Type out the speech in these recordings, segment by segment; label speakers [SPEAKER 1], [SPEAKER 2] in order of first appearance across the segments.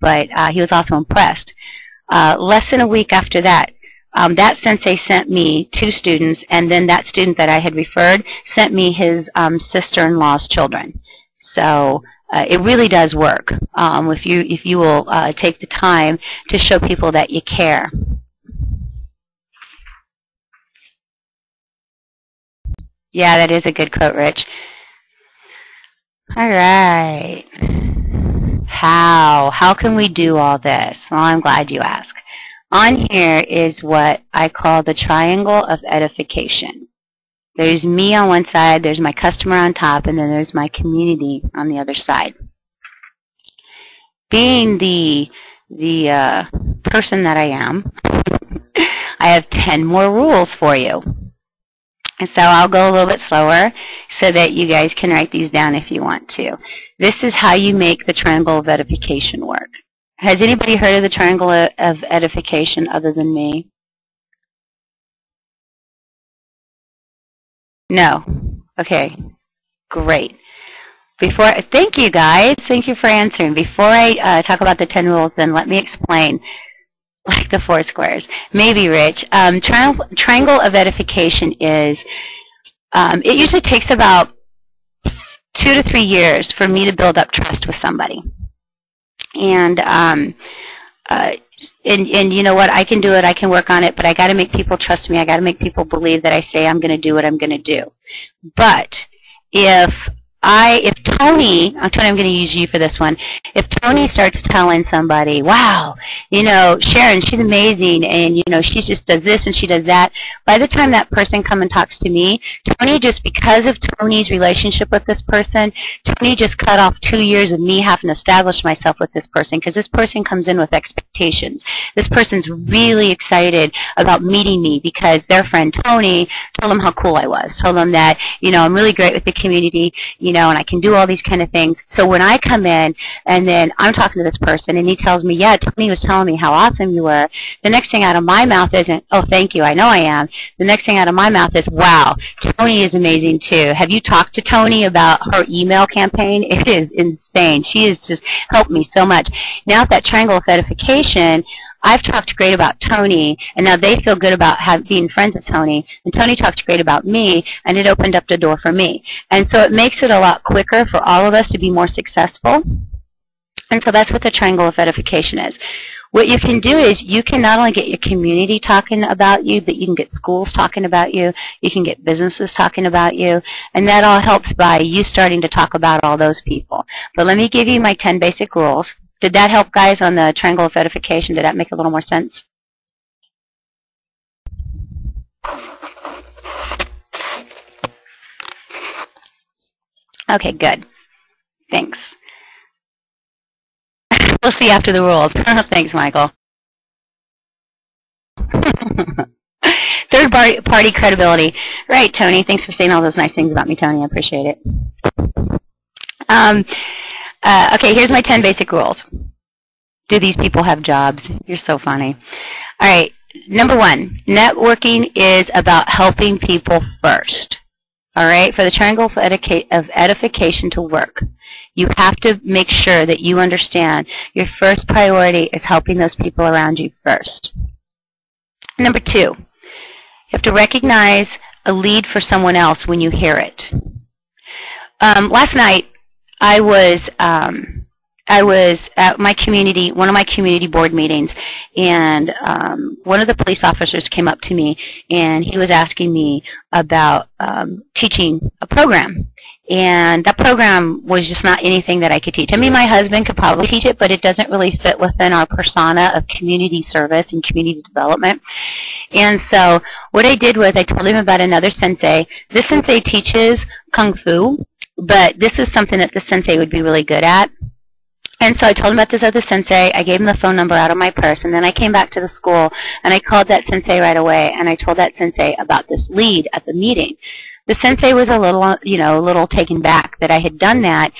[SPEAKER 1] but he was also impressed. Less than a week after that, that sensei sent me 2 students, and then that student that I had referred sent me his sister-in-law's children. So it really does work if you will take the time to show people that you care. Yeah, that is a good quote, Rich. All right. How can we do all this? Well, I'm glad you asked. On here is what I call the triangle of edification. There's me on one side, there's my customer on top, and then there's my community on the other side. Being the person that I am, I have 10 more rules for you. And so I'll go a little bit slower so that you guys can write these down if you want to. This is how you make the triangle of edification work. Has anybody heard of the triangle of edification other than me? No? Okay, great. Thank you guys. Thank you for answering. Before I talk about the 10 rules, then let me explain, like the 4 squares. Maybe, Rich. Triangle of edification is, it usually takes about 2 to 3 years for me to build up trust with somebody. And you know what, I can do it, I can work on it, but I got to make people trust me. I got to make people believe that I say I'm going to do what I'm going to do. But if Tony, I'm going to use you for this one. If Tony starts telling somebody, wow, you know, Sharon, she's amazing, and, you know, she just does this and she does that, by the time that person comes and talks to me, Tony, just because of Tony's relationship with this person, Tony just cut off 2 years of me having to establish myself with this person, because this person comes in with expectations. This person's really excited about meeting me because their friend Tony told them how cool I was, told them that, you know, I'm really great with the community, you know, and I can do all these kind of things. So when I come in and then I'm talking to this person and he tells me, yeah, Tony was telling me how awesome you were, the next thing out of my mouth isn't, oh, thank you, I know I am. The next thing out of my mouth is, wow, Tony is amazing too. Have you talked to Tony about her email campaign? It is insane. She has just helped me so much. Now at that triangle of edification, I've talked great about Tony, and now they feel good about being friends with Tony, and Tony talked great about me, and it opened up the door for me. And so it makes it a lot quicker for all of us to be more successful. And so that's what the triangle of edification is. What you can do is you can not only get your community talking about you, but you can get schools talking about you, you can get businesses talking about you, and that all helps by you starting to talk about all those people. But let me give you my 10 basic rules. Did that help, guys, on the triangle of edification? Did that make a little more sense? Okay, good. Thanks. We'll see after the rules. Thanks, Michael. Third party credibility. Right, Tony. Thanks for saying all those nice things about me, Tony. I appreciate it. Okay, here's my 10 basic rules. Do these people have jobs? You're so funny. All right, number 1, networking is about helping people first. All right, for the triangle of edification to work, you have to make sure that you understand your first priority is helping those people around you first. Number 2, you have to recognize a lead for someone else when you hear it. Last night, I was at my community, one of my community board meetings, and one of the police officers came up to me, and he was asking me about teaching a program. And that program was just not anything that I could teach. I mean, my husband could probably teach it, but it doesn't really fit within our persona of community service and community development. And so what I did was I told him about another sensei. This sensei teaches Kung Fu, but this is something that the sensei would be really good at. And so I told him about this other sensei. I gave him the phone number out of my purse, and then I came back to the school, and I called that sensei right away, and I told that sensei about this lead at the meeting. The sensei was a little taken back that I had done that,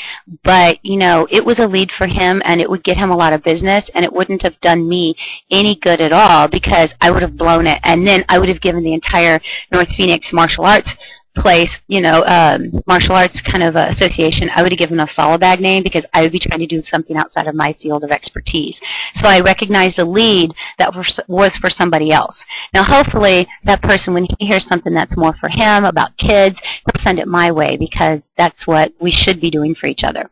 [SPEAKER 1] but, it was a lead for him, and it would get him a lot of business, and it wouldn't have done me any good at all because I would have blown it, and then I would have given the entire North Phoenix martial arts place, martial arts kind of association, I would have given a solo bag name because I would be trying to do something outside of my field of expertise. So I recognized a lead that was for somebody else. Now hopefully that person, when he hears something that's more for him about kids, he'll send it my way because that's what we should be doing for each other.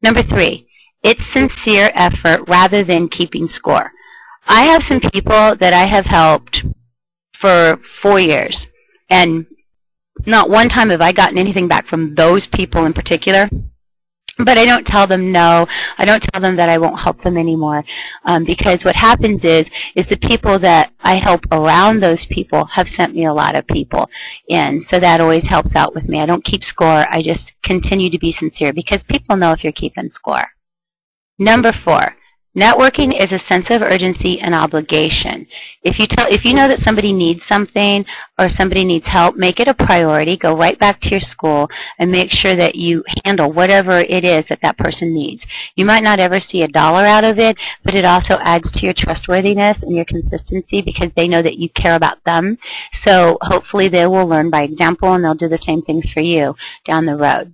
[SPEAKER 1] Number 3, it's sincere effort rather than keeping score. I have some people that I have helped for 4 years, and not one time have I gotten anything back from those people in particular. But I don't tell them no. I don't tell them that I won't help them anymore, because what happens is the people that I help around those people have sent me a lot of people in, so that always helps out with me. I don't keep score. I just continue to be sincere because people know if you're keeping score. Number 4. Networking is a sense of urgency and obligation. If you know that somebody needs something or somebody needs help, make it a priority. Go right back to your school and make sure that you handle whatever it is that that person needs. You might not ever see $1 out of it, but it also adds to your trustworthiness and your consistency because they know that you care about them. So hopefully they will learn by example and they'll do the same thing for you down the road.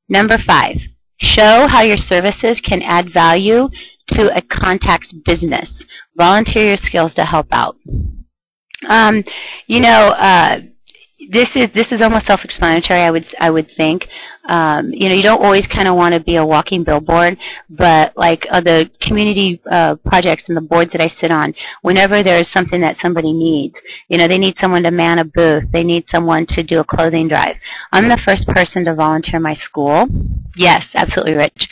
[SPEAKER 1] Number 5. Show how your services can add value to a contact's business. Volunteer your skills to help out. This is almost self-explanatory. I would think. You don't always kind of want to be a walking billboard, but like the community projects and the boards that I sit on, whenever there's something that somebody needs, they need someone to man a booth, they need someone to do a clothing drive. I'm the first person to volunteer my school. Yes, absolutely, Rich.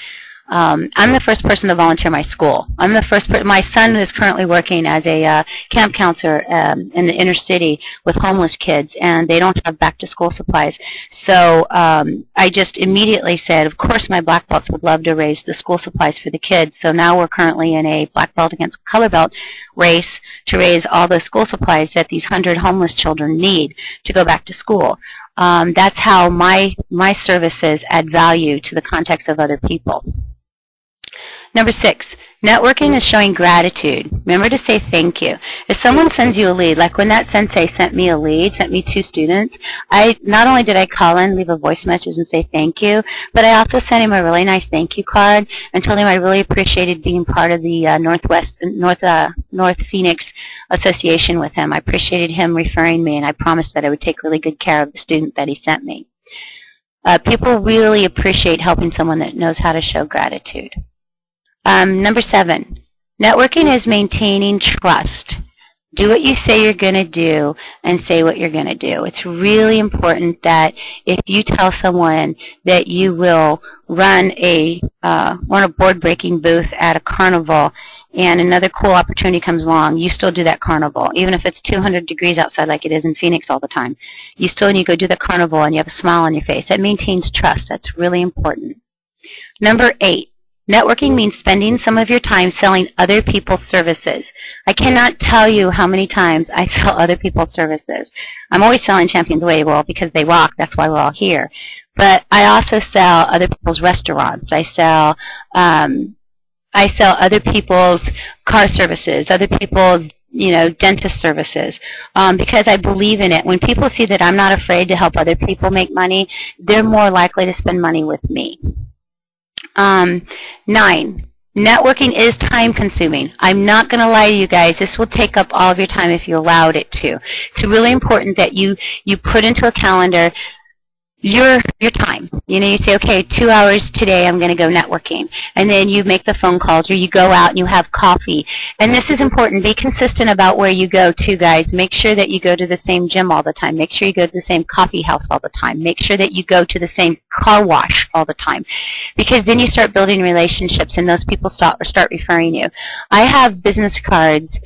[SPEAKER 1] I'm the first person to volunteer my school. I'm the first. My son is currently working as a camp counselor in the inner city with homeless kids, and they don't have back-to-school supplies. So I just immediately said, of course, my black belts would love to raise the school supplies for the kids. So now we're currently in a black belt against color belt race to raise all the school supplies that these 100 homeless children need to go back to school. That's how my services add value to the context of other people. Number 6, networking is showing gratitude. Remember to say thank you. If someone sends you a lead, like when that sensei sent me a lead, sent me 2 students, not only did I call in, leave a voice message and say thank you, but I also sent him a really nice thank you card and told him I really appreciated being part of the North Phoenix Association with him. I appreciated him referring me, and I promised that I would take really good care of the student that he sent me. People really appreciate helping someone that knows how to show gratitude. Number 7, networking is maintaining trust. Do what you say you're going to do and say what you're going to do. It's really important that if you tell someone that you will run a board-breaking booth at a carnival and another cool opportunity comes along, you still do that carnival. Even if it's 200 degrees outside like it is in Phoenix all the time, you still need to go do the carnival and you have a smile on your face. That maintains trust. That's really important. Number 8. Networking means spending some of your time selling other people's services. I cannot tell you how many times I sell other people's services. I'm always selling ChampionsWay, well, because they rock. That's why we're all here. But I also sell other people's restaurants. I sell other people's car services, other people's dentist services, because I believe in it. When people see that I'm not afraid to help other people make money, they're more likely to spend money with me. 9, networking is time consuming. I'm not going to lie to you guys. This will take up all of your time if you allowed it to. It's really important that you put into a calendar your time. You say, okay, 2 hours today I'm going to go networking. And then you make the phone calls or you go out and you have coffee. And this is important. Be consistent about where you go too, guys. Make sure that you go to the same gym all the time. Make sure you go to the same coffee house all the time. Make sure that you go to the same car wash all the time. Because then you start building relationships and those people start referring you. I have business cards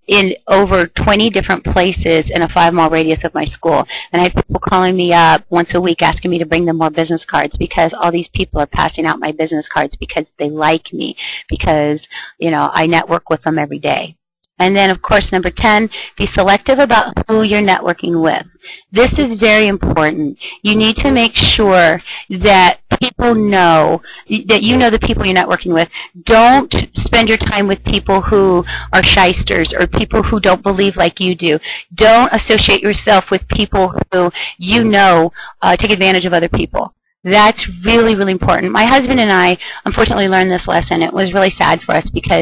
[SPEAKER 1] in over 20 different places in a 5-mile radius of my school. And I have people calling me up once a week asking me to bring them more business cards because all these people are passing out my business cards because they like me, because, I network with them every day. And then, of course, number 10, be selective about who you're networking with. This is very important. You need to make sure that people know, that you know the people you're networking with. Don't spend your time with people who are shysters or people who don't believe like you do. Don't associate yourself with people who you know take advantage of other people. That's really, really important. My husband and I, unfortunately, learned this lesson. It was really sad for us because